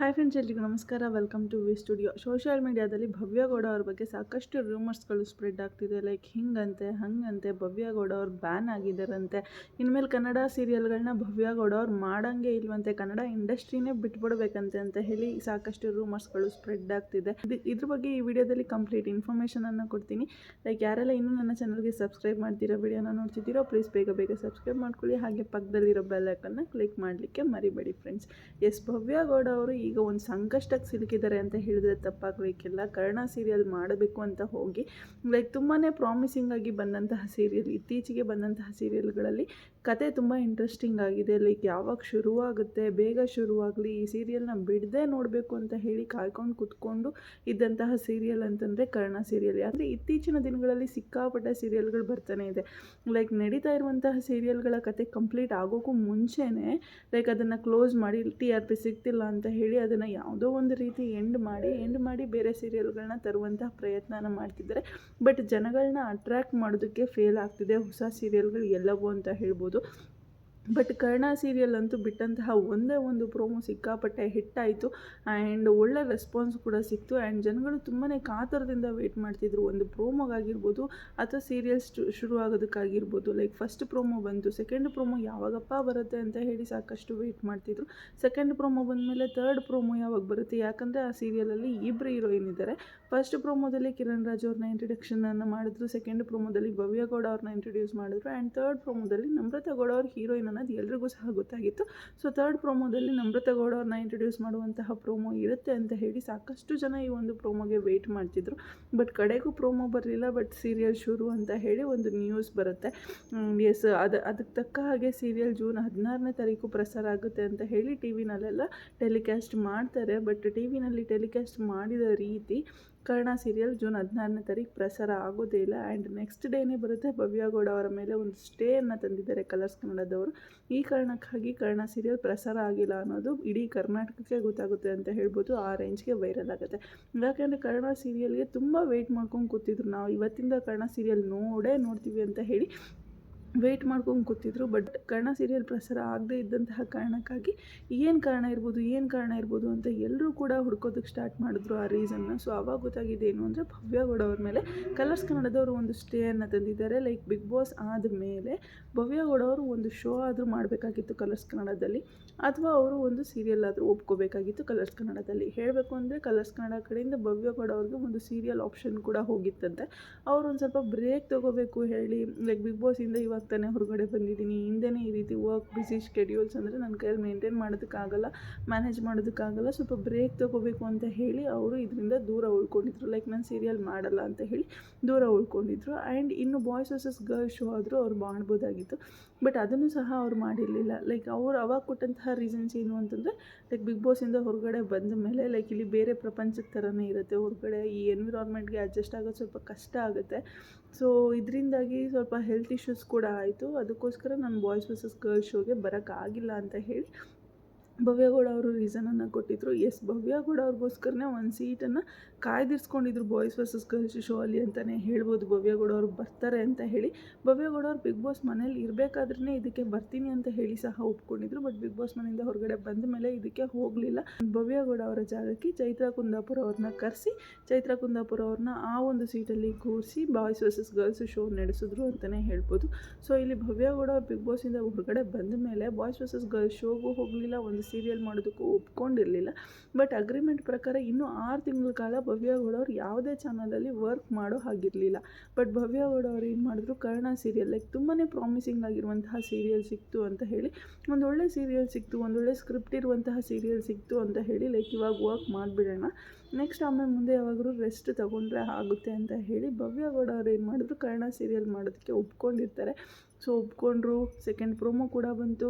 Hi friends, ಎಲ್ರಿಗೂ ನಮಸ್ಕಾರ. Welcome to V studio. Social ಮೀಡಿಯಾದಲ್ಲಿ ಭವ್ಯ ಗೌಡ ಅವ್ರ ಬಗ್ಗೆ ಸಾಕಷ್ಟು ರೂಮರ್ಸ್ಗಳು ಸ್ಪ್ರೆಡ್ ಆಗ್ತಿದೆ. ಲೈಕ್ ಹಿಂಗಂತೆ ಹಂಗಂತೆ ಭವ್ಯ ಗೌಡ ಅವ್ರು ಬ್ಯಾನ್ ಆಗಿದ್ದಾರಂತೆ. ಇನ್ಮೇಲೆ ಕನ್ನಡ ಸೀರಿಯಲ್ಗಳನ್ನ ಭವ್ಯ ಗೌಡ ಅವ್ರು ಮಾಡೋಂಗೆ ಇಲ್ವಂತೆ, ಕನ್ನಡ ಇಂಡಸ್ಟ್ರಿನೇ ಬಿಟ್ಬಿಡ್ಬೇಕಂತೆ ಅಂತ ಹೇಳಿ ಸಾಕಷ್ಟು ರೂಮರ್ಸ್ಗಳು ಸ್ಪ್ರೆಡ್ ಆಗ್ತಿದೆ. ಇದ್ರ ಬಗ್ಗೆ ಈ ವಿಡಿಯೋದಲ್ಲಿ ಕಂಪ್ಲೀಟ್ ಇನ್ಫಾರ್ಮೇಷನನ್ನು ಕೊಡ್ತೀನಿ. ಲೈಕ್ ಯಾರೆಲ್ಲ ಇನ್ನೂ ನನ್ನ ಚಾನಲ್ಗೆ ಸಬ್ಸ್ಕ್ರೈಬ್ ಮಾಡ್ತೀರೋ, ವಿಡಿಯೋನ ನೋಡ್ತಿದ್ದೀರೋ, ಪ್ಲೀಸ್ ಬೇಗ ಸಬ್ಸ್ಕ್ರೈಬ್ ಮಾಡ್ಕೊಳ್ಳಿ. ಹಾಗೆ ಪಕ್ಕದಲ್ಲಿರೋ ಬೆಲ್ ಐಕನ್ನ ಕ್ಲಿಕ್ ಮಾಡಲಿಕ್ಕೆ ಮರಿಬೇಡಿ ಫ್ರೆಂಡ್ಸ್. ಎಸ್, ಭವ್ಯ ಗೌಡ ಅವರು ಈಗ ಒಂದು ಸಂಕಷ್ಟಕ್ಕೆ ಸಿಲುಕಿದ್ದಾರೆ ಅಂತ ಹೇಳಿದ್ರೆ ತಪ್ಪಾಗಲಿಕ್ಕಿಲ್ಲ. ಕರ್ಣ ಸೀರಿಯಲ್ ಮಾಡಬೇಕು ಅಂತ ಹೋಗಿ ಲೈಕ್ ತುಂಬಾ ಪ್ರಾಮಿಸಿಂಗ್ ಆಗಿ ಬಂದಂತಹ ಸೀರಿಯಲ್, ಇತ್ತೀಚೆಗೆ ಬಂದಂತಹ ಸೀರಿಯಲ್ಗಳಲ್ಲಿ ಕತೆ ತುಂಬ ಇಂಟ್ರೆಸ್ಟಿಂಗ್ ಆಗಿದೆ. ಲೈಕ್ ಯಾವಾಗ ಶುರುವಾಗುತ್ತೆ, ಬೇಗ ಶುರುವಾಗಲಿ, ಈ ಸೀರಿಯಲ್ನ ಬಿಡದೆ ನೋಡಬೇಕು ಅಂತ ಹೇಳಿ ಕಾಯ್ಕೊಂಡು ಕೂತ್ಕೊಂಡು ಇದ್ದಂತಹ ಸೀರಿಯಲ್ ಅಂತಂದರೆ ಕರ್ಣ ಸೀರಿಯಲ್. ಯಾಕಂದರೆ ಇತ್ತೀಚಿನ ದಿನಗಳಲ್ಲಿ ಸಿಕ್ಕಾಪಟ್ಟೆ ಸೀರಿಯಲ್ಗಳು ಬರ್ತಾನೆ ಇದೆ. ಲೈಕ್ ನಡೀತಾ ಇರುವಂತಹ ಸೀರಿಯಲ್ಗಳ ಕತೆ ಕಂಪ್ಲೀಟ್ ಆಗೋಕ್ಕೂ ಮುಂಚೆನೇ ಲೈಕ್ ಅದನ್ನು ಕ್ಲೋಸ್ ಮಾಡಿ TRP ಸಿಗ್ತಿಲ್ಲ ಅಂತ ಹೇಳಿ ಅದನ್ನು ಯಾವುದೋ ಒಂದು ರೀತಿ ಎಂಡ್ ಮಾಡಿ ಬೇರೆ ಸೀರಿಯಲ್ಗಳನ್ನ ತರುವಂತಹ ಪ್ರಯತ್ನನ ಮಾಡ್ತಿದ್ದಾರೆ. ಬಟ್ ಜನಗಳನ್ನ ಅಟ್ರ್ಯಾಕ್ಟ್ ಮಾಡೋದಕ್ಕೆ ಫೇಲ್ ಆಗ್ತಿದೆ ಹೊಸ ಸೀರಿಯಲ್ಗಳು ಎಲ್ಲವೂ ಅಂತ ಹೇಳ್ಬೋದು. ಬಟ್ ಕರ್ಣ ಸೀರಿಯಲ್ ಅಂತೂ ಬಿಟ್ಟಂತಹ ಒಂದೇ ಒಂದು ಪ್ರೋಮೋ ಸಿಕ್ಕಾಪಟ್ಟೆ ಹಿಟ್ಟಾಯಿತು ಆ್ಯಂಡ್ ಒಳ್ಳೆ ರೆಸ್ಪಾನ್ಸ್ ಕೂಡ ಸಿಕ್ತು. ಆ್ಯಂಡ್ ಜನಗಳು ತುಂಬಾ ಕಾತರದಿಂದ ವೆಯ್ಟ್ ಮಾಡ್ತಿದ್ರು, ಒಂದು ಪ್ರೋಮೋಗಾಗಿರ್ಬೋದು ಅಥವಾ ಸೀರಿಯಲ್ಸ್ ಶುರು ಆಗೋದಕ್ಕಾಗಿರ್ಬೋದು. ಲೈಕ್ ಫಸ್ಟ್ ಪ್ರೋಮೋ ಬಂತು, ಸೆಕೆಂಡ್ ಪ್ರೋಮೋ ಯಾವಾಗಪ್ಪ ಬರುತ್ತೆ ಅಂತ ಹೇಳಿ ಸಾಕಷ್ಟು ವೆಯ್ಟ್ ಮಾಡ್ತಿದ್ರು. ಸೆಕೆಂಡ್ ಪ್ರೋಮೋ ಬಂದಮೇಲೆ ಥರ್ಡ್ ಪ್ರೋಮೋ ಯಾವಾಗ ಬರುತ್ತೆ, ಯಾಕಂದರೆ ಆ ಸೀರಿಯಲಲ್ಲಿ ಇಬ್ಬರು ಹೀರೋಯಿನ್ ಇದ್ದಾರೆ. ಫಸ್ಟ್ ಪ್ರೋಮೋದಲ್ಲಿ ಕಿರಣ್ ರಾಜ್ ಅವ್ರನ್ನ ಇಂಟ್ರಡಕ್ಷನನ್ನು ಮಾಡಿದ್ರು, ಸೆಕೆಂಡ್ ಪ್ರೋಮೋದಲ್ಲಿ ಭವ್ಯ ಗೌಡ ಅವ್ರನ್ನ ಇಂಟ್ರೊಡ್ಯೂಸ್ ಮಾಡಿದ್ರು, ಆ್ಯಂಡ್ ಥರ್ಡ್ ಪ್ರೋಮೋದಲ್ಲಿ ನಮ್ರತಾ ಗೌಡ ಅವ್ರ ಹೀರೋಯಿನ್ ಅನ್ನೋದು ಎಲ್ರಿಗೂ ಸಹ ಗೊತ್ತಾಗಿತ್ತು. ಸೊ ಥರ್ಡ್ ಪ್ರೋಮೋದಲ್ಲಿ ನಮ್ರತಾ ಗೌಡ ಅವ್ರನ್ನ ಇಂಟ್ರೊಡ್ಯೂಸ್ ಮಾಡುವಂತಹ ಪ್ರೋಮೋ ಇರುತ್ತೆ ಅಂತ ಹೇಳಿ ಸಾಕಷ್ಟು ಜನ ಈ ಒಂದು ಪ್ರೋಮೋಗೆ ವೆಯ್ಟ್ ಮಾಡ್ತಿದ್ರು. ಬಟ್ ಕಡೆಗೂ ಪ್ರೋಮೋ ಬರಲಿಲ್ಲ. ಬಟ್ ಸೀರಿಯಲ್ ಶುರು ಅಂತ ಹೇಳಿ ಒಂದು ನ್ಯೂಸ್ ಬರುತ್ತೆ. ಎಸ್, ಅದಕ್ಕೆ ತಕ್ಕ ಹಾಗೆ ಸೀರಿಯಲ್ ಜೂನ್ 16ನೇ ತಾರೀಕು ಪ್ರಸಾರ ಆಗುತ್ತೆ ಅಂತ ಹೇಳಿ ಟಿವಿನಲ್ಲೆಲ್ಲ ಟೆಲಿಕಾಸ್ಟ್ ಮಾಡ್ತಾರೆ. ಬಟ್ ಟಿವಿನಲ್ಲಿ ಟೆಲಿಕಾಸ್ಟ್ ಮಾಡಿದ ರೀತಿ ಕರ್ಣ ಸೀರಿಯಲ್ ಜೂನ್ 16ನೇ ತಾರೀಕು ಪ್ರಸಾರ ಆಗೋದೇ ಇಲ್ಲ. ಆ್ಯಂಡ್ ನೆಕ್ಸ್ಟ್ ಡೇನೇ ಬರುತ್ತೆ. ಭವ್ಯ ಗೌಡ ಅವರ ಮೇಲೆ ಒಂದು ಸ್ಟೇಯನ್ನು ತಂದಿದ್ದಾರೆ ಕಲರ್ಸ್ ಕನ್ನಡದವರು. ಈ ಕಾರಣಕ್ಕಾಗಿ ಕರ್ಣ ಸೀರಿಯಲ್ ಪ್ರಸಾರ ಆಗಿಲ್ಲ ಅನ್ನೋದು ಇಡೀ ಕರ್ನಾಟಕಕ್ಕೆ ಗೊತ್ತಾಗುತ್ತೆ ಅಂತ ಹೇಳ್ಬೋದು. ಆ ರೇಂಜ್ಗೆ ವೈರಲ್ ಆಗುತ್ತೆ. ಯಾಕೆಂದರೆ ಕರ್ಣ ಸೀರಿಯಲ್ಗೆ ತುಂಬ ವೆಯ್ಟ್ ಮಾಡ್ಕೊಂಡು ಕೂತಿದ್ರು. ನಾವು ಇವತ್ತಿಂದ ಕರ್ಣ ಸೀರಿಯಲ್ ನೋಡ್ತೀವಿ ಅಂತ ಹೇಳಿ ವೆಯ್ಟ್ ಮಾಡ್ಕೊಂಡು ಕೂತಿದ್ರು. ಬಟ್ ಕರ್ಣ ಸೀರಿಯಲ್ ಪ್ರಸಾರ ಆಗದೇ ಇದ್ದಂತಹ ಕಾರಣಕ್ಕಾಗಿ ಏನು ಕಾರಣ ಇರ್ಬೋದು ಅಂತ ಎಲ್ಲರೂ ಕೂಡ ಹುಡ್ಕೋದಕ್ಕೆ ಸ್ಟಾರ್ಟ್ ಮಾಡಿದ್ರು ಆ ರೀಸನ್ನ. ಸೊ ಆವಾಗ ಗೊತ್ತಾಗಿದೆ ಏನು ಅಂದರೆ ಭವ್ಯ ಗೌಡ ಅವ್ರ ಮೇಲೆ ಕಲರ್ಸ್ ಕನ್ನಡದವರು ಒಂದು ಸ್ಟೇಯನ್ನು ತಂದಿದ್ದಾರೆ. ಲೈಕ್ ಬಿಗ್ ಬಾಸ್ ಆದಮೇಲೆ ಭವ್ಯ ಗೌಡ ಅವರು ಒಂದು ಶೋ ಆದರೂ ಮಾಡಬೇಕಾಗಿತ್ತು ಕಲರ್ಸ್ ಕನ್ನಡದಲ್ಲಿ, ಅಥವಾ ಅವರು ಒಂದು ಸೀರಿಯಲ್ ಆದರೂ ಒಪ್ಕೋಬೇಕಾಗಿತ್ತು ಕಲರ್ಸ್ ಕನ್ನಡದಲ್ಲಿ. ಹೇಳಬೇಕು ಅಂದರೆ ಕಲರ್ಸ್ ಕನ್ನಡ ಕಡೆಯಿಂದ ಭವ್ಯ ಗೌಡ ಅವ್ರಿಗೆ ಒಂದು ಸೀರಿಯಲ್ ಆಪ್ಷನ್ ಕೂಡ ಹೋಗಿತ್ತಂತೆ. ಅವರು ಒಂದು ಸ್ವಲ್ಪ ಬ್ರೇಕ್ ತೊಗೋಬೇಕು ಹೇಳಿ, ಲೈಕ್ ಬಿಗ್ ಬಾಸಿಂದ ಇವಾಗ ತಾನೇ ಹೊರಗಡೆ ಬಂದಿದ್ದೀನಿ, ಹಿಂದೆನೇ ಈ ರೀತಿ ವರ್ಕ್ ಬಿಸಿ ಶೆಡ್ಯೂಲ್ಸ್ ಅಂದರೆ ನನ್ನ ಕೈಯಲ್ಲಿ ಮೇಂಟೈನ್ ಮಾಡೋದಕ್ಕಾಗಲ್ಲ, ಮ್ಯಾನೇಜ್ ಮಾಡೋದಕ್ಕಾಗಲ್ಲ, ಸ್ವಲ್ಪ ಬ್ರೇಕ್ ತೊಗೋಬೇಕು ಅಂತ ಹೇಳಿ ಅವರು ಇದರಿಂದ ದೂರ ಉಳ್ಕೊಂಡಿದ್ರು. ಲೈಕ್ ನಾನು ಸೀರಿಯಲ್ ಮಾಡಲ್ಲ ಅಂತ ಹೇಳಿ ದೂರ ಉಳ್ಕೊಂಡಿದ್ರು. ಆ್ಯಂಡ್ ಇನ್ನು ಬಾಯ್ಸ್ ವರ್ಸಸ್ ಗರ್ಲ್ಸ್ ಶೋ ಆದರೂ ಅವ್ರು ಮಾಡ್ಬೋದಾಗಿತ್ತು. ಬಟ್ ಅದನ್ನು ಸಹ ಅವ್ರು ಮಾಡಿರಲಿಲ್ಲ. ಲೈಕ್ ಅವ್ರು ಅವಾಗ ಕೊಟ್ಟಂತಹ ರೀಸನ್ಸ್ ಏನು ಅಂತಂದರೆ, ಲೈಕ್ ಬಿಗ್ ಬಾಸಿಂದ ಹೊರಗಡೆ ಬಂದ ಮೇಲೆ ಲೈಕ್ ಇಲ್ಲಿ ಬೇರೆ ಪ್ರಪಂಚದ ಥರನೇ ಇರುತ್ತೆ ಹೊರಗಡೆ, ಈ ಎನ್ವಿರಾನ್ಮೆಂಟ್ಗೆ ಅಡ್ಜಸ್ಟ್ ಆಗೋದು ಸ್ವಲ್ಪ ಕಷ್ಟ ಆಗುತ್ತೆ. ಸೊ ಇದರಿಂದಾಗಿ ಸ್ವಲ್ಪ ಹೆಲ್ತ್ ಇಶ್ಯೂಸ್ ಕೂಡ ಆಯಿತು. ಅದಕ್ಕೋಸ್ಕರ ನಾನು ಬಾಯ್ಸ್ ವರ್ಸಸ್ ಗರ್ಲ್ಸ್ ಶೋಗೆ ಬರೋಕ್ಕಾಗಿಲ್ಲ ಅಂತ ಹೇಳಿ ಭವ್ಯ ಗೌಡ ಅವರು ರೀಸನನ್ನು ಕೊಟ್ಟಿದ್ರು. ಎಸ್, ಭವ್ಯ ಗೌಡ ಅವ್ರಿಗೋಸ್ಕರನೇ ಒಂದು ಸೀಟನ್ನು ಕಾಯ್ದಿರಿಸ್ಕೊಂಡಿದ್ರು ಬಾಯ್ಸ್ ವರ್ಸಸ್ ಗರ್ಲ್ಸ್ ಶೋ ಅಲ್ಲಿ ಅಂತಲೇ ಹೇಳ್ಬೋದು. ಭವ್ಯ ಗೌಡ ಅವರು ಬರ್ತಾರೆ ಅಂತ ಹೇಳಿ ಭವ್ಯ ಗೌಡ ಅವ್ರು ಬಿಗ್ ಬಾಸ್ ಮನೇಲಿ ಇರಬೇಕಾದ್ರೇ ಇದಕ್ಕೆ ಬರ್ತೀನಿ ಅಂತ ಹೇಳಿ ಸಹ ಒಪ್ಕೊಂಡಿದ್ರು. ಬಟ್ ಬಿಗ್ ಬಾಸ್ ಮನೆಯಿಂದ ಹೊರಗಡೆ ಬಂದ ಮೇಲೆ ಇದಕ್ಕೆ ಹೋಗಲಿಲ್ಲ. ಭವ್ಯ ಗೌಡ ಅವರ ಜಾಗಕ್ಕೆ ಚೈತ್ರಾ ಕುಂದಾಪುರ ಅವ್ರನ್ನ ಕರೆಸಿ ಚೈತ್ರಾ ಕುಂದಾಪುರ ಅವ್ರನ್ನ ಆ ಒಂದು ಸೀಟಲ್ಲಿ ಕೂರಿಸಿ ಬಾಯ್ಸ್ ವರ್ಸಸ್ ಗರ್ಲ್ಸ್ ಶೋ ನಡೆಸಿದ್ರು ಅಂತಲೇ ಹೇಳ್ಬೋದು. ಸೊ ಇಲ್ಲಿ ಭವ್ಯ ಗೌಡ ಅವ್ರು ಬಿಗ್ ಬಾಸಿಂದ ಹೊರಗಡೆ ಬಂದ ಮೇಲೆ ಬಾಯ್ಸ್ ವರ್ಸಸ್ ಗರ್ಲ್ಸ್ ಶೋಗೂ ಹೋಗಲಿಲ್ಲ, ಒಂದು ಸೀರಿಯಲ್ ಮಾಡೋದಕ್ಕೂ ಒಪ್ಕೊಂಡಿರಲಿಲ್ಲ. ಬಟ್ ಅಗ್ರಿಮೆಂಟ್ ಪ್ರಕಾರ ಇನ್ನೂ 6 ತಿಂಗಳ ಕಾಲ ಭವ್ಯ ಗೌಡ ಅವ್ರು ಯಾವುದೇ ಚಾನಲಲ್ಲಿ ವರ್ಕ್ ಮಾಡೋ ಹಾಗಿರಲಿಲ್ಲ. ಬಟ್ ಭವ್ಯ ಗೌಡ ಅವ್ರು ಏನು ಮಾಡಿದ್ರು, ಕರ್ಣ ಸೀರಿಯಲ್ ಲೈಕ್ ತುಂಬಾ ಪ್ರಾಮಿಸಿಂಗ್ ಆಗಿರುವಂತಹ ಸೀರಿಯಲ್ ಸಿಕ್ತು ಅಂತ ಹೇಳಿ, ಒಂದೊಳ್ಳೆ ಸೀರಿಯಲ್ ಸಿಕ್ತು, ಒಂದೊಳ್ಳೆ ಸ್ಕ್ರಿಪ್ಟ್ ಇರುವಂತಹ ಸೀರಿಯಲ್ ಸಿಕ್ತು ಅಂತ ಹೇಳಿ ಲೈಕ್ ಇವಾಗ ವರ್ಕ್ ಮಾಡಿಬಿಡೋಣ, ನೆಕ್ಸ್ಟ್ ಆಮೇಲೆ ಮುಂದೆ ಯಾವಾಗಲೂ ರೆಸ್ಟ್ ತೊಗೊಂಡ್ರೆ ಆಗುತ್ತೆ ಅಂತ ಹೇಳಿ ಭವ್ಯ ಗೌಡ ಅವ್ರು ಏನು ಮಾಡಿದ್ರು, ಕರ್ಣ ಸೀರಿಯಲ್ ಮಾಡೋದಕ್ಕೆ ಒಪ್ಕೊಂಡಿರ್ತಾರೆ. ಸೊ ಒಪ್ಕೊಂಡ್ರು. ಸೆಕೆಂಡ್ ಪ್ರೋಮೋ ಕೂಡ ಬಂತು.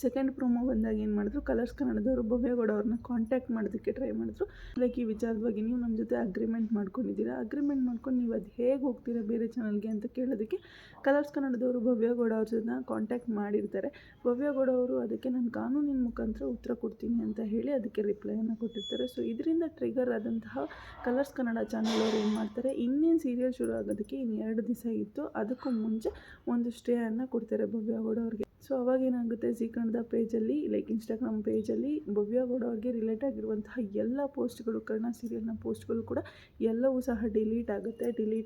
ಸೆಕೆಂಡ್ ಪ್ರೋಮೋ ಬಂದಾಗ ಏನು ಮಾಡಿದ್ರು, ಕಲರ್ಸ್ ಕನ್ನಡದವರು ಭವ್ಯ ಗೌಡ ಅವ್ರನ್ನ ಕಾಂಟ್ಯಾಕ್ಟ್ ಮಾಡೋದಕ್ಕೆ ಟ್ರೈ ಮಾಡಿದ್ರು. ಲೈಕ್ ಈ ವಿಚಾರವಾಗಿ ನೀವು ನಮ್ಮ ಜೊತೆ ಅಗ್ರಿಮೆಂಟ್ ಮಾಡ್ಕೊಂಡಿದ್ದೀರಾ, ಅಗ್ರಿಮೆಂಟ್ ಮಾಡ್ಕೊಂಡು ನೀವು ಅದು ಹೇಗೆ ಹೋಗ್ತೀರಾ ಬೇರೆ ಚಾನಲ್ಗೆ ಅಂತ ಕೇಳೋದಕ್ಕೆ ಕಲರ್ಸ್ ಕನ್ನಡದವರು ಭವ್ಯ ಗೌಡ ಅವ್ರ ಜೊತೆ ಕಾಂಟ್ಯಾಕ್ಟ್ ಮಾಡಿರ್ತಾರೆ. ಭವ್ಯ ಗೌಡ ಅವರು ಅದಕ್ಕೆ ನಾನು ಕಾನೂನಿನ ಮುಖಾಂತರ ಉತ್ತರ ಕೊಡ್ತೀನಿ ಅಂತ ಹೇಳಿ ಅದಕ್ಕೆ ರಿಪ್ಲೈಯನ್ನು ಕೊಟ್ಟಿರ್ತಾರೆ. ಸೊ ಇದರಿಂದ ಟ್ರಿಗರ್ ಆದಂತಹ ಕಲರ್ಸ್ ಕನ್ನಡ ಚಾನಲ್ ಅವರು ಏನು ಮಾಡ್ತಾರೆ, ಇನ್ನೇನು ಸೀರಿಯಲ್ ಶುರು ಆಗೋದಕ್ಕೆ ಇನ್ನು 2 ದಿವಸ ಇತ್ತು, ಅದಕ್ಕೂ ಮುಂಚೆ ಒಂದು ಸ್ಟೇಯನ್ನು ಕೊಡ್ತಾರೆ ಭವ್ಯ ಗೌಡ ಅವ್ರಿಗೆ. ಸೊ ಅವಾಗೇನಾಗುತ್ತೆ, ಜೀ ಕನ್ನಡದ ಪೇಜಲ್ಲಿ ಲೈಕ್ ಇನ್ಸ್ಟಾಗ್ರಾಮ್ ಪೇಜಲ್ಲಿ ಭವ್ಯ ಗೌಡ ಅವ್ರಿಗೆ ರಿಲೇಟ್ ಆಗಿರುವಂತಹ ಎಲ್ಲ ಪೋಸ್ಟ್ಗಳು, ಕರ್ಣ ಸೀರಿಯಲ್ನ ಪೋಸ್ಟ್ಗಳು ಕೂಡ ಎಲ್ಲವೂ ಸಹ ಡಿಲೀಟ್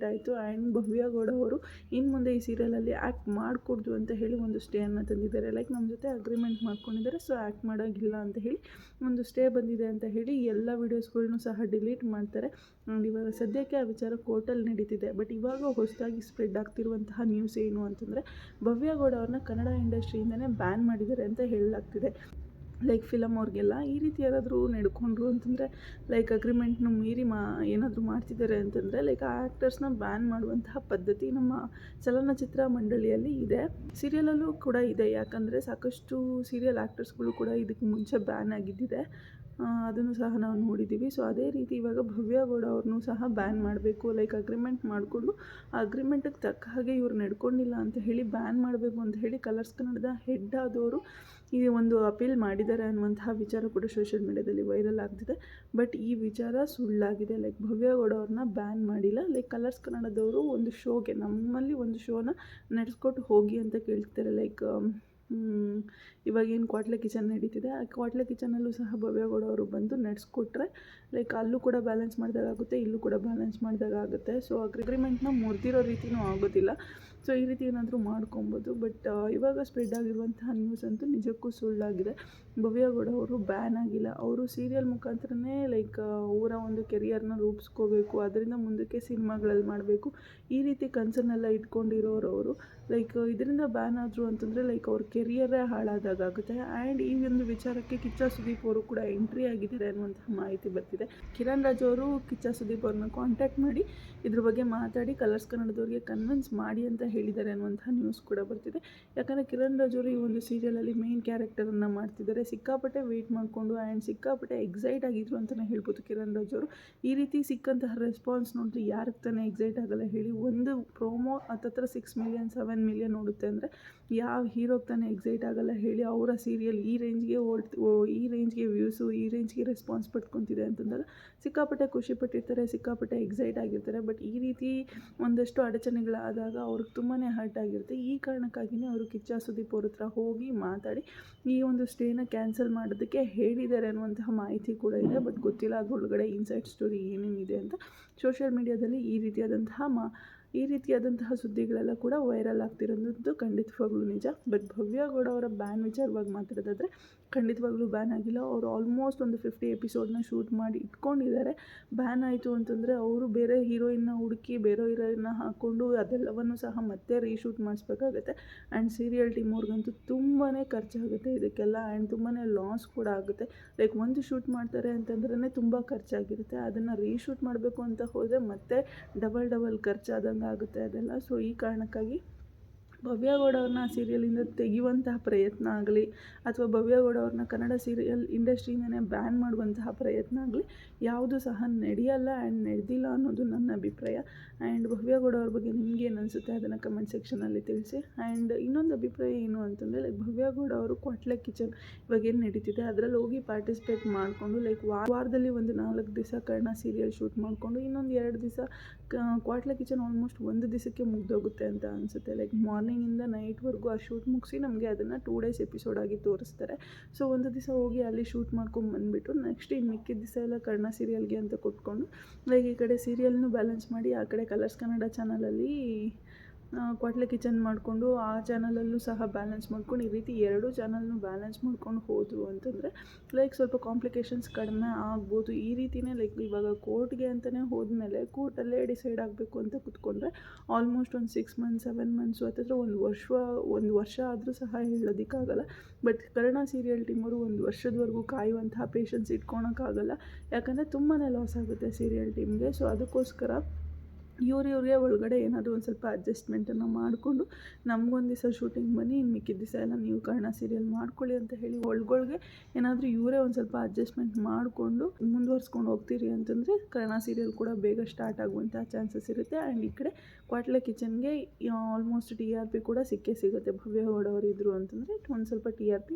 ಆಯಿತು. ಆ್ಯಂಡ್ ಭವ್ಯ ಗೌಡ ಅವರು ಇನ್ನು ಮುಂದೆ ಈ ಸೀರಿಯಲಲ್ಲಿ ಆ್ಯಕ್ಟ್ ಮಾಡಿಕೊಡ್ದು ಅಂತ ಹೇಳಿ ಒಂದು ಸ್ಟೇಯನ್ನು ತಂದಿದ್ದಾರೆ. ಲೈಕ್ ನಮ್ಮ ಜೊತೆ ಅಗ್ರಿಮೆಂಟ್ ಮಾಡ್ಕೊಂಡಿದ್ದಾರೆ, ಸೊ ಆ್ಯಕ್ಟ್ ಮಾಡೋಂಗಿಲ್ಲ ಅಂತ ಹೇಳಿ ಒಂದು ಸ್ಟೇ ಬಂದಿದೆ ಅಂತ ಹೇಳಿ ಎಲ್ಲ ವೀಡಿಯೋಸ್ಗಳ್ನೂ ಸಹ ಡಿಲೀಟ್ ಮಾಡ್ತಾರೆ. ಆ್ಯಂಡ್ ಇವಾಗ ಸದ್ಯಕ್ಕೆ ಆ ವಿಚಾರ ಕೋರ್ಟಲ್ಲಿ ನಡೀತಿದೆ. ಬಟ್ ಇವಾಗ ಹೊಸದಾಗಿ ಸ್ಪ್ರೆಡ್ ಆಗ್ತಿರುವಂತಹ ನ್ಯೂಸ್ ಏನು ಅಂತಂದರೆ, ಭವ್ಯ ಗೌಡ ಅವ್ರನ್ನ ಕನ್ನಡ ಇಂಡಸ್ಟ್ರಿಯಿಂದನೇ ಬ್ಯಾನ್ ಮಾಡಿದ್ದಾರೆ ಅಂತ ಹೇಳಲಾಗ್ತಿದೆ. ಲೈಕ್ ಫಿಲಮ್ ಅವ್ರಿಗೆಲ್ಲ ಈ ರೀತಿ ಯಾರಾದರೂ ನಡ್ಕೊಂಡ್ರು ಅಂತಂದರೆ, ಲೈಕ್ ಅಗ್ರಿಮೆಂಟ್ನ ಮೀರಿ ಏನಾದರೂ ಮಾಡ್ತಿದ್ದಾರೆ ಅಂತಂದರೆ, ಲೈಕ್ ಆ ಆ್ಯಕ್ಟರ್ಸ್ನ ಬ್ಯಾನ್ ಮಾಡುವಂತಹ ಪದ್ಧತಿ ನಮ್ಮ ಚಲನಚಿತ್ರ ಮಂಡಳಿಯಲ್ಲಿ ಇದೆ. ಸೀರಿಯಲಲ್ಲೂ ಕೂಡ ಇದೆ, ಯಾಕಂದರೆ ಸಾಕಷ್ಟು ಸೀರಿಯಲ್ ಆ್ಯಕ್ಟರ್ಸ್ಗಳು ಕೂಡ ಇದಕ್ಕೆ ಮುಂಚೆ ಬ್ಯಾನ್ ಆಗಿದ್ದಿದೆ. ಅದನ್ನು ಸಹ ನಾವು ನೋಡಿದ್ದೀವಿ. ಸೊ ಅದೇ ರೀತಿ ಇವಾಗ ಭವ್ಯ ಗೌಡ ಅವ್ರನ್ನೂ ಸಹ ಬ್ಯಾನ್ ಮಾಡಬೇಕು, ಲೈಕ್ ಅಗ್ರಿಮೆಂಟ್ ಮಾಡಿಕೊಂಡು ಆ ಅಗ್ರಿಮೆಂಟಿಗೆ ತಕ್ಕ ಹಾಗೆ ಇವ್ರು ನಡ್ಕೊಂಡಿಲ್ಲ ಅಂತ ಹೇಳಿ ಬ್ಯಾನ್ ಮಾಡಬೇಕು ಅಂತ ಹೇಳಿ ಕಲರ್ಸ್ ಕನ್ನಡದ ಹೆಡ್ ಆದವರು ಈ ಒಂದು ಅಪೀಲ್ ಮಾಡಿದ್ದಾರೆ ಅನ್ನುವಂತಹ ವಿಚಾರ ಕೂಡ ಸೋಷಿಯಲ್ ಮೀಡಿಯಾದಲ್ಲಿ ವೈರಲ್ ಆಗ್ತಿದೆ. ಬಟ್ ಈ ವಿಚಾರ ಸುಳ್ಳಾಗಿದೆ. ಲೈಕ್ ಭವ್ಯ ಗೌಡ ಅವ್ರನ್ನ ಬ್ಯಾನ್ ಮಾಡಿಲ್ಲ. ಲೈಕ್ ಕಲರ್ಸ್ ಕನ್ನಡದವರು ಒಂದು ಶೋಗೆ, ನಮ್ಮಲ್ಲಿ ಒಂದು ಶೋನ ನಡೆಸ್ಕೊಟ್ಟು ಹೋಗಿ ಅಂತ ಕೇಳ್ತಿದ್ದಾರೆ. ಲೈಕ್ ಇವಾಗೇನು ಕ್ವಾಟ್ಲೆ ಕಿಚನ್ ನಡೀತಿದೆ, ಆ ಕ್ವಾಟ್ಲೆ ಕಿಚನಲ್ಲೂ ಸಹ ಭವ್ಯ ಗೌಡ ಅವರು ಬಂದು ನಡೆಸ್ಕೊಟ್ರೆ ಲೈಕ್ ಅಲ್ಲೂ ಕೂಡ ಬ್ಯಾಲೆನ್ಸ್ ಮಾಡಿದಾಗುತ್ತೆ, ಇಲ್ಲೂ ಕೂಡ ಬ್ಯಾಲೆನ್ಸ್ ಮಾಡಿದಾಗುತ್ತೆ. ಸೊ ಅಗ್ರಿಮೆಂಟ್ನ ಮುರಿದಿರೋ ರೀತಿಯೂ ಆಗೋದಿಲ್ಲ. ಸೊ ಈ ರೀತಿ ಏನಾದರೂ ಮಾಡ್ಕೊಬೋದು. ಬಟ್ ಇವಾಗ ಸ್ಪ್ರೆಡ್ ಆಗಿರುವಂತಹ ನ್ಯೂಸ್ ಅಂತೂ ನಿಜಕ್ಕೂ ಸುಳ್ಳಾಗಿದೆ. ಭವ್ಯ ಗೌಡ ಅವರು ಬ್ಯಾನ್ ಆಗಿಲ್ಲ. ಅವರು ಸೀರಿಯಲ್ ಮುಖಾಂತರನೇ ಲೈಕ್ ಅವರ ಒಂದು ಕೆರಿಯರ್ನ ರೂಪಿಸ್ಕೋಬೇಕು, ಅದರಿಂದ ಮುಂದಕ್ಕೆ ಸಿನಿಮಾಗಳಲ್ಲಿ ಮಾಡಬೇಕು, ಈ ರೀತಿ ಕನಸನ್ನೆಲ್ಲ ಇಟ್ಕೊಂಡಿರೋರವರು. ಲೈಕ್ ಇದರಿಂದ ಬ್ಯಾನ್ ಆದರು ಅಂತಂದರೆ ಲೈಕ್ ಅವ್ರ ಕೆರಿಯರೇ ಹಾಳಾದಾಗುತ್ತೆ. ಆ್ಯಂಡ್ ಈ ಒಂದು ವಿಚಾರಕ್ಕೆ ಕಿಚ್ಚ ಸುದೀಪ್ ಅವರು ಕೂಡ ಎಂಟ್ರಿ ಆಗಿದ್ದಾರೆ ಅನ್ನುವಂತಹ ಮಾಹಿತಿ ಬರ್ತಿದೆ. ಕಿರಣ್ ರಾಜ್ ಅವರು ಕಿಚ್ಚ ಸುದೀಪ್ ಅವ್ರನ್ನ ಕಾಂಟ್ಯಾಕ್ಟ್ ಮಾಡಿ ಇದ್ರ ಬಗ್ಗೆ ಮಾತಾಡಿ ಕಲರ್ಸ್ ಕನ್ನಡದವ್ರಿಗೆ ಕನ್ವಿನ್ಸ್ ಮಾಡಿ ಅಂತ ಹೇಳಿದ್ದಾರೆ ಅನ್ನುವಂಥ ನ್ಯೂಸ್ ಕೂಡ ಬರ್ತಿದೆ. ಯಾಕಂದರೆ ಕಿರಣ್ ರಾಜ್ ಅವರು ಈ ಒಂದು ಸೀರಿಯಲಲ್ಲಿ ಮೇನ್ ಕ್ಯಾರೆಕ್ಟರನ್ನು ಮಾಡ್ತಿದ್ದಾರೆ. ಸಿಕ್ಕಾಪಟ್ಟೆ ವೆಯ್ಟ್ ಮಾಡಿಕೊಂಡು ಆ್ಯಂಡ್ ಸಿಕ್ಕಾಪಟ್ಟೆ ಎಕ್ಸೈಟ್ ಆಗಿದ್ರು ಅಂತಲೇ ಹೇಳ್ಬೋದು ಕಿರಣ್ ರಾಜ್ ಅವರು. ಈ ರೀತಿ ಸಿಕ್ಕಂತಹ ರೆಸ್ಪಾನ್ಸ್ ನೋಡಿದ್ರೆ ಯಾರಿಗೆ ತಾನೇ ಎಕ್ಸೈಟ್ ಆಗಲ್ಲ ಹೇಳಿ. ಒಂದು ಪ್ರೋಮೋ ಹತ್ತತ್ರ 6 ಮಿಲಿಯನ್ 7 ಮಿಲಿಯನ್ ನೋಡುತ್ತೆ ಅಂದರೆ ಯಾವ ಹೀರೋಗೆ ತಾನೇ ಎಕ್ಸೈಟ್ ಆಗಲ್ಲ ಹೇಳಿ. ಅವರ ಸೀರಿಯಲ್ ಈ ರೇಂಜ್ಗೆ ವ್ಯೂಸು, ಈ ರೇಂಜ್ಗೆ ರೆಸ್ಪಾನ್ಸ್ ಪಡ್ಕೊತಿದೆ ಅಂತಂದಾಗ ಸಿಕ್ಕಾಪಟ್ಟೆ ಖುಷಿ ಪಟ್ಟಿರ್ತಾರೆ, ಸಿಕ್ಕಾಪಟ್ಟೆ ಎಕ್ಸೈಟ್ ಆಗಿರ್ತಾರೆ. ಬಟ್ ಈ ರೀತಿ ಒಂದಷ್ಟು ಅಡಚಣೆಗಳಾದಾಗ ಅವ್ರಿಗೆ ತುಂಬಾ ಹರ್ಟ್ ಆಗಿರುತ್ತೆ. ಈ ಕಾರಣಕ್ಕಾಗಿಯೇ ಅವರು ಕಿಚ್ಚ ಸುದೀಪ್ ಅವ್ರ ಹತ್ರ ಹೋಗಿ ಮಾತಾಡಿ ಈ ಒಂದು ಸ್ಟೇನ ಕ್ಯಾನ್ಸಲ್ ಮಾಡೋದಕ್ಕೆ ಹೇಳಿದ್ದಾರೆ ಅನ್ನುವಂತಹ ಮಾಹಿತಿ ಕೂಡ ಇದೆ. ಬಟ್ ಗೊತ್ತಿಲ್ಲ ಅದರೊಳಗಡೆ ಇನ್ಸೈಡ್ ಸ್ಟೋರಿ ಏನೇನಿದೆ ಅಂತ. ಸೋಷಿಯಲ್ ಮೀಡಿಯಾದಲ್ಲಿ ಈ ರೀತಿಯಾದಂತಹ ಸುದ್ದಿಗಳೆಲ್ಲ ಕೂಡ ವೈರಲ್ ಆಗ್ತಿರೋದು ಖಂಡಿತವಾಗ್ಲೂ ನಿಜ. ಬಟ್ ಭವ್ಯ ಗೌಡ ಅವರ ಬ್ಯಾನ್ ವಿಚಾರವಾಗಿ ಮಾತಾಡೋದಾದರೆ ಖಂಡಿತವಾಗ್ಲೂ ಬ್ಯಾನ್ ಆಗಿಲ್ಲ. ಅವರು ಆಲ್ಮೋಸ್ಟ್ ಒಂದು 50 ಎಪಿಸೋಡ್ನ ಶೂಟ್ ಮಾಡಿ ಇಟ್ಕೊಂಡಿದ್ದಾರೆ. ಬ್ಯಾನ್ ಆಯಿತು ಅಂತಂದರೆ ಅವರು ಬೇರೆ ಹೀರೋಯಿನ್ನ ಹುಡುಕಿ ಬೇರೆ ಹೀರೋಯಿನ್ನ ಹಾಕ್ಕೊಂಡು ಅದೆಲ್ಲವನ್ನು ಸಹ ಮತ್ತೆ ರೀಶೂಟ್ ಮಾಡಿಸ್ಬೇಕಾಗುತ್ತೆ. ಆ್ಯಂಡ್ ಸೀರಿಯಲ್ ಟೀಮ್ ಅವ್ರಿಗಂತೂ ತುಂಬಾ ಖರ್ಚಾಗುತ್ತೆ ಇದಕ್ಕೆಲ್ಲ. ಆ್ಯಂಡ್ ತುಂಬಾ ಲಾಸ್ ಕೂಡ ಆಗುತ್ತೆ. ಲೈಕ್ ಒಂದು ಶೂಟ್ ಮಾಡ್ತಾರೆ ಅಂತಂದ್ರೇ ತುಂಬ ಖರ್ಚಾಗಿರುತ್ತೆ. ಅದನ್ನು ರೀಶೂಟ್ ಮಾಡಬೇಕು ಅಂತ ಹೋದರೆ ಮತ್ತೆ ಡಬಲ್ ಖರ್ಚಾದಂಗೆ ಆಗುತ್ತೆ ಅದೆಲ್ಲ. ಸೊ ಈ ಕಾರಣಕ್ಕಾಗಿ ಭವ್ಯ ಗೌಡ ಅವ್ರನ್ನ ಸೀರಿಯಲಿಂದ ತೆಗೆಯುವಂತಹ ಪ್ರಯತ್ನ ಆಗಲಿ ಅಥವಾ ಭವ್ಯ ಗೌಡ ಅವ್ರನ್ನ ಕನ್ನಡ ಸೀರಿಯಲ್ ಇಂಡಸ್ಟ್ರಿಯಿಂದನೇ ಬ್ಯಾನ್ ಮಾಡುವಂತಹ ಪ್ರಯತ್ನ ಆಗಲಿ ಯಾವುದೂ ಸಹ ನಡೆಯಲ್ಲ ಆ್ಯಂಡ್ ನಡೆದಿಲ್ಲ ಅನ್ನೋದು ನನ್ನ ಅಭಿಪ್ರಾಯ. ಆ್ಯಂಡ್ ಭವ್ಯ ಗೌಡ ಅವ್ರ ಬಗ್ಗೆ ನಿಮಗೇನು ಅನಿಸುತ್ತೆ ಅದನ್ನು ಕಮೆಂಟ್ ಸೆಕ್ಷನಲ್ಲಿ ತಿಳಿಸಿ. ಆ್ಯಂಡ್ ಇನ್ನೊಂದು ಅಭಿಪ್ರಾಯ ಏನು ಅಂತಂದರೆ, ಲೈಕ್ ಭವ್ಯ ಗೌಡ ಅವರು ಕ್ವಾಟ್ಲೆ ಕಿಚನ್ ಇವಾಗೇನು ನಡೀತಿದೆ ಅದರಲ್ಲಿ ಹೋಗಿ ಪಾರ್ಟಿಸಿಪೇಟ್ ಮಾಡಿಕೊಂಡು ಲೈಕ್ ವಾರದಲ್ಲಿ ಒಂದು 4 ದಿವಸ ಕರ್ಣ ಸೀರಿಯಲ್ ಶೂಟ್ ಮಾಡಿಕೊಂಡು ಇನ್ನೊಂದು 2 ದಿವಸ ಕ್ವಾಟ್ಲೆ ಕಿಚನ್ ಆಲ್ಮೋಸ್ಟ್ ಒಂದು ದಿವಸಕ್ಕೆ ಮುಗ್ದೋಗುತ್ತೆ ಅಂತ ಅನಿಸುತ್ತೆ. ಲೈಕ್ ಮಾರ್ನಿಂಗಿಂದ ನೈಟ್ವರೆಗೂ ಆ ಶೂಟ್ ಮುಗಿಸಿ ನಮಗೆ ಅದನ್ನು 2 ಡೇಸ್ ಎಪಿಸೋಡ್ ಆಗಿ ತೋರಿಸ್ತಾರೆ. ಸೊ ಒಂದು ದಿವಸ ಹೋಗಿ ಅಲ್ಲಿ ಶೂಟ್ ಮಾಡ್ಕೊಂಡು ಬಂದುಬಿಟ್ಟು ನೆಕ್ಸ್ಟ್ ಇನ್ನು ಮಿಕ್ಕಿದ ದಿವಸ ಎಲ್ಲ ಕರ್ಣ ಸೀರಿಯಲ್ಗೆ ಅಂತ ಕೊಟ್ಕೊಂಡು ಲೈಕ್ ಈ ಕಡೆ ಸೀರಿಯಲ್ನು ಬ್ಯಾಲೆನ್ಸ್ ಮಾಡಿ ಆ ಕಡೆ ಕಲರ್ಸ್ ಕನ್ನಡ ಚಾನಲಲ್ಲಿ ಕ್ವಾಟ್ಲೆ ಕಿಚನ್ ಮಾಡಿಕೊಂಡು ಆ ಚಾನಲಲ್ಲೂ ಸಹ ಬ್ಯಾಲೆನ್ಸ್ ಮಾಡ್ಕೊಂಡು ಈ ರೀತಿ 2 ಚಾನಲ್ನು ಬ್ಯಾಲೆನ್ಸ್ ಮಾಡ್ಕೊಂಡು ಹೋದರು ಅಂತಂದರೆ ಲೈಕ್ ಸ್ವಲ್ಪ ಕಾಂಪ್ಲಿಕೇಶನ್ಸ್ ಕಡಿಮೆ ಆಗ್ಬೋದು. ಈ ರೀತಿಯೇ ಲೈಕ್ ಇವಾಗ ಕೋರ್ಟ್ಗೆ ಅಂತಲೇ ಹೋದ್ಮೇಲೆ ಕೋರ್ಟಲ್ಲೇ ಡಿಸೈಡ್ ಆಗಬೇಕು ಅಂತ ಕೂತ್ಕೊಂಡ್ರೆ ಆಲ್ಮೋಸ್ಟ್ ಒಂದು 6 ಮಂತ್ಸ್ 7 ಮಂತ್ಸು ಅಥವಾ ಒಂದು ವರ್ಷ ಆದರೂ ಸಹ ಹೇಳೋದಕ್ಕಾಗಲ್ಲ. ಬಟ್ ಕನ್ನಡ ಸೀರಿಯಲ್ ಟೀಮವರು 1 ವರ್ಷದವರೆಗೂ ಕಾಯುವಂತಹ ಪೇಷನ್ಸ್ ಇಟ್ಕೊಳಕ್ಕಾಗಲ್ಲ. ಯಾಕಂದರೆ ತುಂಬಾ ಲಾಸ್ ಆಗುತ್ತೆ ಸೀರಿಯಲ್ ಟೀಮ್ಗೆ. ಸೊ ಅದಕ್ಕೋಸ್ಕರ ಇವ್ರಿಗೆ ಒಳಗಡೆ ಏನಾದರೂ ಒಂದು ಸ್ವಲ್ಪ ಅಡ್ಜಸ್ಟ್ಮೆಂಟನ್ನು ಮಾಡಿಕೊಂಡು ನಮಗೊಂದು ದಿವಸ ಶೂಟಿಂಗ್ ಬನ್ನಿ, ಇನ್ನು ಮಿಕ್ಕಿದ ದಿವಸ ಎಲ್ಲ ನೀವು ಕನ್ನಡ ಸೀರಿಯಲ್ ಮಾಡ್ಕೊಳ್ಳಿ ಅಂತ ಹೇಳಿ ಒಳಗೊಳಗೆ ಏನಾದರೂ ಇವರೇ ಒಂದು ಸ್ವಲ್ಪ ಅಡ್ಜಸ್ಟ್ಮೆಂಟ್ ಮಾಡಿಕೊಂಡು ಮುಂದುವರ್ಸ್ಕೊಂಡು ಹೋಗ್ತೀರಿ ಅಂತಂದರೆ ಕನ್ನಡ ಸೀರಿಯಲ್ ಕೂಡ ಬೇಗ ಸ್ಟಾರ್ಟ್ ಆಗುವಂಥ ಚಾನ್ಸಸ್ ಇರುತ್ತೆ. ಆ್ಯಂಡ್ ಈ ಕಡೆ ಕ್ವಾಟ್ಲೆ ಕಿಚನ್ಗೆ ಆಲ್ಮೋಸ್ಟ್ TRP ಕೂಡ ಸಿಗುತ್ತೆ. ಭವ್ಯ ಗೌಡ ಅವರು ಇದ್ದರು ಅಂತಂದರೆ ಒಂದು ಸ್ವಲ್ಪ TRP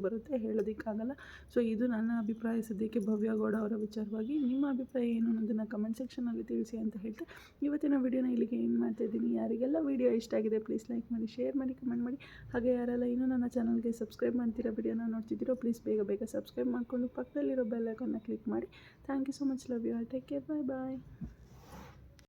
ಬರುತ್ತೆ, ಹೇಳೋದಕ್ಕಾಗಲ್ಲ. ಸೊ ಇದು ನನ್ನ ಅಭಿಪ್ರಾಯ ಸದ್ಯಕ್ಕೆ ಭವ್ಯ ಗೌಡ ಅವರ ವಿಚಾರವಾಗಿ. ನಿಮ್ಮ ಅಭಿಪ್ರಾಯ ಏನು ಅನ್ನೋದನ್ನು ಕಮೆಂಟ್ ಸೆಕ್ಷನಲ್ಲಿ ತಿಳಿಸಿ ಅಂತ ಹೇಳ್ತಾ ಇವತ್ತಿನ ವಿಡಿಯೋನ ಇಲ್ಲಿಗೆ ಏನು ಮಾಡ್ತಾಯಿದ್ದೀನಿ. ಯಾರಿಗೆಲ್ಲ ವಿಡಿಯೋ ಇಷ್ಟ ಆಗಿದೆ ಪ್ಲೀಸ್ ಲೈಕ್ ಮಾಡಿ, ಶೇರ್ ಮಾಡಿ, ಕಮೆಂಟ್ ಮಾಡಿ. ಹಾಗೆ ಯಾರೆಲ್ಲ ಇನ್ನೂ ನನ್ನ ಚಾನಲ್ಗೆ ಸಬ್ಸ್ಕ್ರೈಬ್ ಮಾಡ್ತೀರಾ, ವಿಡಿಯೋನ ನೋಡ್ತಿದ್ದೀರೋ ಪ್ಲೀಸ್ ಬೇಗ ಸಬ್ಸ್ಕ್ರೈಬ್ ಮಾಡಿಕೊಂಡು ಪಕ್ಕದಲ್ಲಿರೋ ಬೆಲ್ ಐಕಾನ್ನ ಕ್ಲಿಕ್ ಮಾಡಿ. Thank you so much. Love you all. Take care. Bye.